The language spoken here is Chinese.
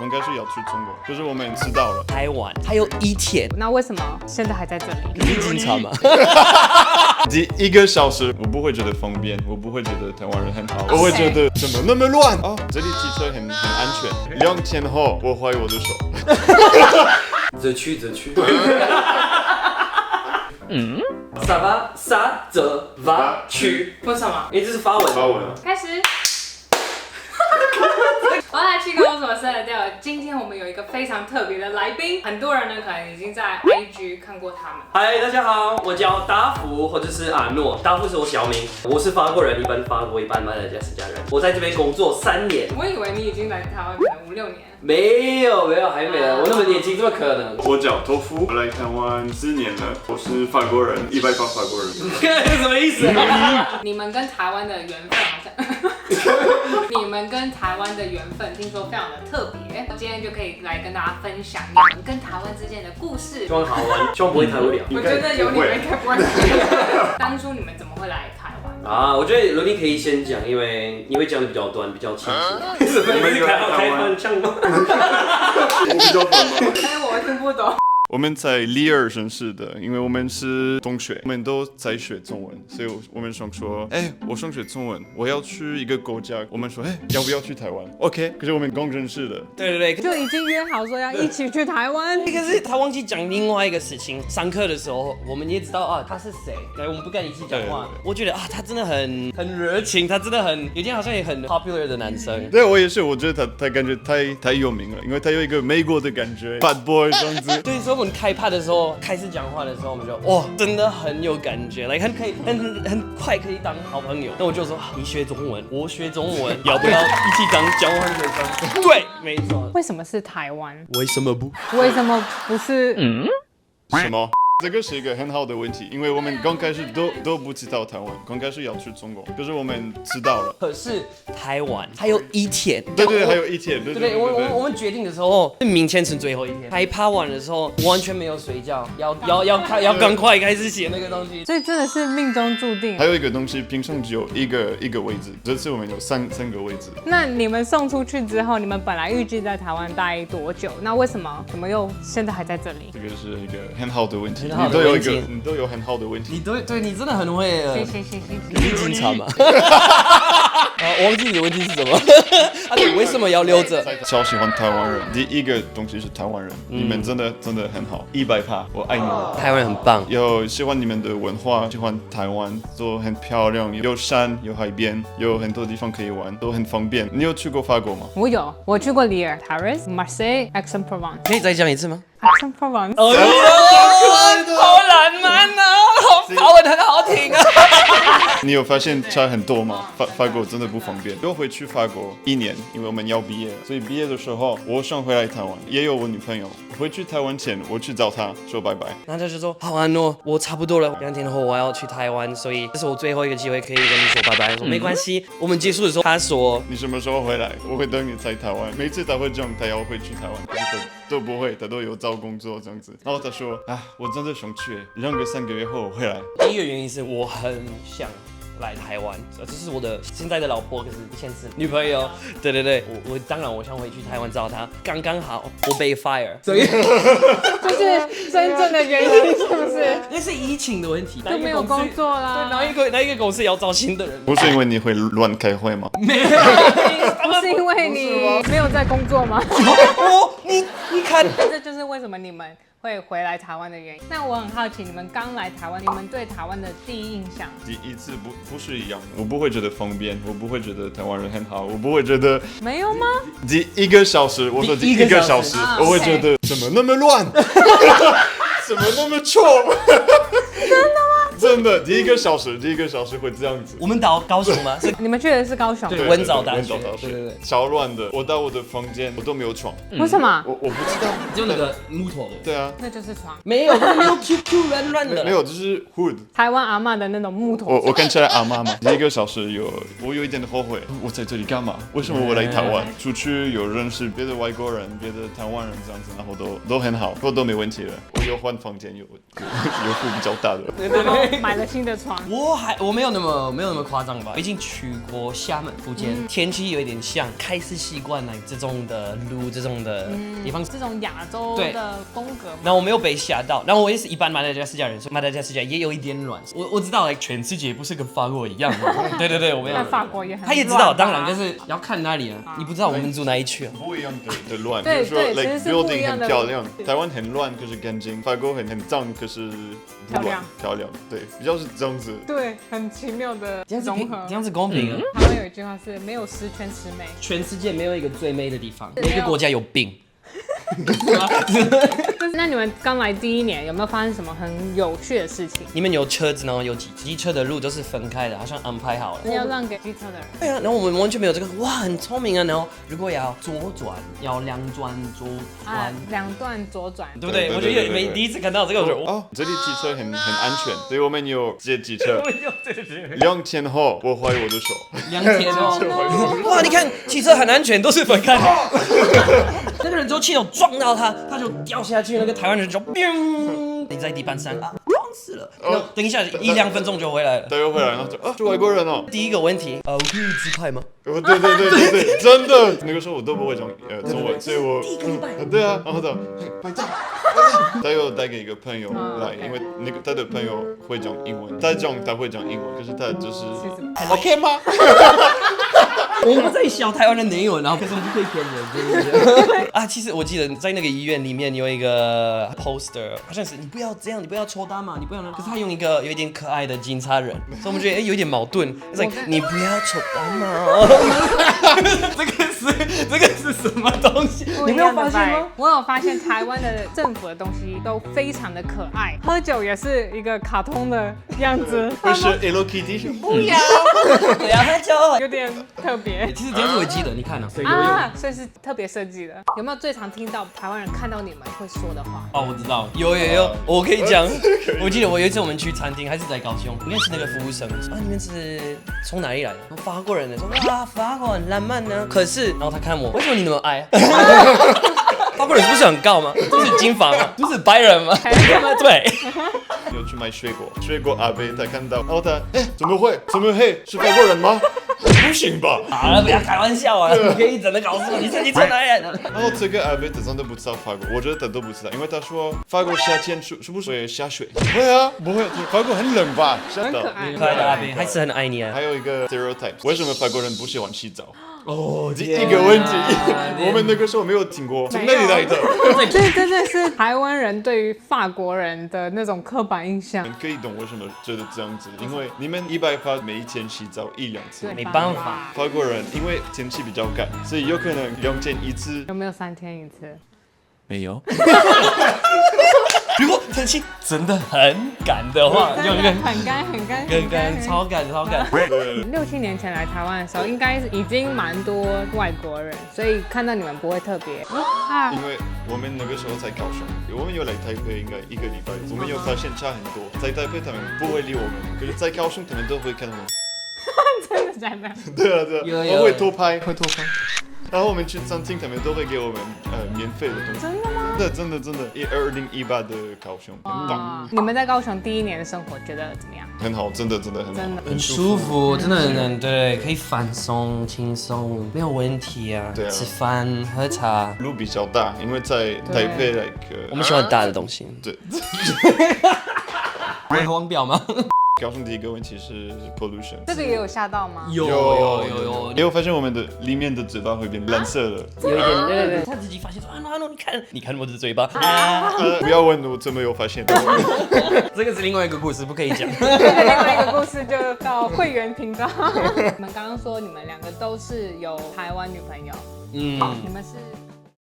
公开是要去中国，可是我们迟到了。台湾还有一天，那为什么现在还在这里？你是警察吗？第1个小时，我不会觉得方便，我不会觉得台湾人很好，我会觉得怎么那么乱哦，这里骑车很安全。2天后，我怀我的手。则去。Ça va, ça va去。为什么？因为这是发文。发文。开始。我要来去跟我什么事了？今天我们有一个非常特别的来宾，很多人呢可能已经在 IG 看过他们。嗨，大家好，我叫达福，或者是阿诺。达福是我小名，我是法国人，一半法国，一半马来西亚人。我在这边工作3年。我以为你已经来台湾可能5、6年。没有，还没有，我那么年轻，怎么可能？我叫托夫，我来台湾4年了，我是法国人，100%法国人。什么意思？你们跟台湾的缘分好像，你们跟台湾的缘分听说非常的特别，今天就可以来跟大家分享你们跟台湾之间的故事。希望好玩，希望不会太无聊。我觉得有你们应该不会。当初你们怎么会来台湾？啊，我觉得伦尼可以先讲，因为你会讲的比较短，比较清楚。你们是开玩笑吗？我比较短吗？哎，我听不懂。我们在利尔认识的，因为我们是同学，我们都在学中文，所以我们想说，我想学中文，我要去一个国家，我们说，要不要去台湾 ？OK， 可是我们刚认识的，对，就已经约好说要一起去台湾。可是他忘记讲另外一个事情。上课的时候，我们也知道啊，他是谁，对，我们不跟你一起讲话。我觉得啊，他真的很热情，他真的很，有点好像也很 popular 的男生。对我也是，我觉得他感觉太有名了，因为他有一个美国的感觉 ，bad boy 这样子。对，所以我们开趴的时候，开始讲话的时候，我们就哇，真的很有感觉，很快可以当好朋友。那我就说，你学中文，我学中文，要不要一起当交换学生？对，没错。为什么是台湾？为什么不？为什么不是？什么？这个是一个很好的问题，因为我们刚开始都不知道台湾，刚开始要去中国，可是我们知道了。可是台湾还有一天，对，还有一天，对，我们决定的时候，明天是最后一天。开趴完的时候，完全没有睡觉，要赶快开始写那个东西。所以真的是命中注定。还有一个东西，平常只有一个位置，这次我们有三个位置。那你们送出去之后，你们本来预计在台湾待多久？那为什么怎么又现在还在这里？这个是一个很好的问题，很好的问题你都有很好的问题。对，你真的很会。谢谢。你是警察吗？我忘记你的问题是什么。你为什么要留着？超喜欢台湾人，第一个东西是台湾人，你们真的很好，100%，我爱你们。台湾人很棒，有喜欢你们的文化，喜欢台湾，都很漂亮，有山，有海边，有很多地方可以玩，都很方便。你有去过法国吗？我去过里尔、Paris、Marseille、Aix-en-Provence。可以再讲一次吗？Aix-en-Provence。哦，好浪漫啊，法文很好听啊。你有发现差很多吗？法国真的不方便。我回去法国1年，因为我们要毕业，所以毕业的时候我想回来台湾，也有我女朋友。回去台湾前，我去找她说拜拜。然后他就说好啊，诺，我差不多了，2天后我要去台湾，所以这是我最后一个机会可以跟你说拜拜。说没关系，我们结束的时候，他说你什么时候回来？我会等你在台湾。每次他会讲他要回去台湾，可是他都不会，他都有找工作这样子。然后他说我真的想去，2个3个月后回来。第一个原因是我很想来台湾，这是我的现在的老婆，可是以前是女朋友。对，我当然我想回去台湾找她，刚刚好我被 fire， 所以这是真正的原因，是不是？那是疫情的问题，就没有工作啦。对，哪一个公司要招新的人？不是因为你会乱开会吗？没有，不是因为你没有在工作吗？你看，这就是为什么你们会回来台湾的原因。那我很好奇，你们刚来台湾，你们对台湾的第一印象？第一次不是一样，我不会觉得方便，我不会觉得台湾人很好，我不会觉得没有吗？第1个小时，我说第1个小时，我会觉得怎么那么乱，怎么那么臭？真的吗？真的，第一个小时会这样子。我们到高雄吗？你们去的是高雄？对，文藻大学。对，超乱的。我到我的房间，我都没有床。为什么？我不知道，就那个木头的。对啊，那就是床。没有 QQ 乱的。没有，就是 hood。台湾阿嬷的那种木头。我看起来阿嬷嘛。第1个小时我有一点后悔，我在这里干嘛？为什么我来台湾？出去有认识别的外国人、别的台湾人这样子，然后都很好，都没问题了。我有换房间，有付比较大的。买了新的床。我没有那么夸张吧，毕竟去过厦门、福建，天气有一点像，开始习惯了这种的路、这种的地方。这种亚洲的风格嘛。然后我没有被吓到，然后我也是一般马达加斯加人，所以马达加斯加也有一点乱。我知道，全世界不是跟法国一样的。对，我没有。在法国也很。他也知道，当然就是要看哪里啊。你不知道我们住哪一区啊？不一样的乱，比对如说对 like 其实是不一 building 样的很漂亮，台湾很乱可是干净，法国很脏可是不乱漂亮，对，比较是这样子。对，很奇妙的融合。这样子公平啊。台湾有一句话是没有十全十美，全世界没有一个最美的地方，每个国家有病。那你们刚来第一年有没有发生什么很有趣的事情？你们有车子，然后有机车的路都是分开的，好像安排好了。要让给机车的人。对啊，然后我们完全没有这个，哇，很聪明啊。然后如果要左转，要两转左转，两段左转，对不对？我觉得第一次看到这个，我说哦，这里机车很安全，所以我们有接机车。2天后，我坏我的手。2天哦，哇，你看汽车很安全，都是分开的。那个人之后气球撞到他，他就掉下去，那个台湾人就你在地板上啊，撞死了。等一下1-2分钟就回来了。对，又回来，然后是外国人哦。第一个问题，我可以自拍吗？对，真的，那个时候我都不会讲中文，所以我对啊，然后他拍照，他又带给一个朋友来，因为那个他的朋友会讲英文，他会讲英文，可是他就是 OK 吗？我们在笑台湾人的英文，然后可是我们不可以骗人，啊，其实我记得在那个医院里面有一个 poster， 好像是你不要这样，你不要抽大麻，你不要呢。可是他用一个有一点可爱的警察人，所以我们觉得有一点矛盾。他说你不要抽大麻，这个是什么东西？你没有发现吗？我有发现台湾的政府的东西都非常的可爱，喝酒也是一个卡通的样子。不是 Hello Kitty， 不要，不要喝酒，有点特别。其实这样子我记得，你看所以是特别设计的。有没有最常听到台湾人看到你们会说的话？哦，我知道，有，我可以讲。我记得我有一次我们去餐厅，还是在高雄，应该是那个服务生说你们是从哪里来的？法国人的，说哇，法国很浪漫呢。可是，然后他看我，为什么你那么矮？法国人是不是很高吗？都是金发吗？都是白人吗？对。有去买水果阿伯他看到，然后他怎么会？是法国人吗？不行吧？好了，不要开玩笑啊！你可以真的告诉我你是从哪里来的？然后这个阿伯他真的不知道法国，我觉得他都不知道，因为他说法国夏天是不是会下雪？不会啊，不会，法国很冷吧？很可爱，可爱的阿伯还是很爱你啊。还有一个 stereotype， 为什么法国人不喜欢洗澡？哦，这一个问题，我们那个时候没有听过，从哪里来的？所以真的是台湾人对于法国人的那种刻板印象。可以懂为什么觉得这样子，因为你们100%每一天洗澡1-2次，没办法。法国人因为天气比较干，所以有可能2天1次。有没有3天1次？没有。如果天气真的很赶的话，很干，超赶。 6-7年前来台湾的时候，应该已经蛮多外国人，所以看到你们不会特别因为我们那个时候在高雄，我们有来台北应该1个礼拜，我们有发现差很多。在台北他们不会理我们，可是在高雄他们都会看我们。真的假的？对啊，我会偷拍。然后我们去餐厅，他们都会给我们免费的东西。真的吗？真的，2018的高雄很棒。你们在高雄第1年的生活觉得怎么样？很好，真的很好，很舒服，真的很对，可以放松、轻松，没有问题啊。对啊，吃饭、喝茶，路比较大，因为在台北我们喜欢大的东西。对。会荒表吗？高雄第一个问题是 pollution， 这个也有吓到吗？有。你有发现我们的里面的嘴巴会变蓝色的？有一点，对。他自己发现说啊，你看我的嘴巴。不要问我怎么有发现。这个是另外一个故事，不可以讲。这个另外一个故事就到会员频道。你们刚刚说你们2个都是有台湾女朋友，你们是？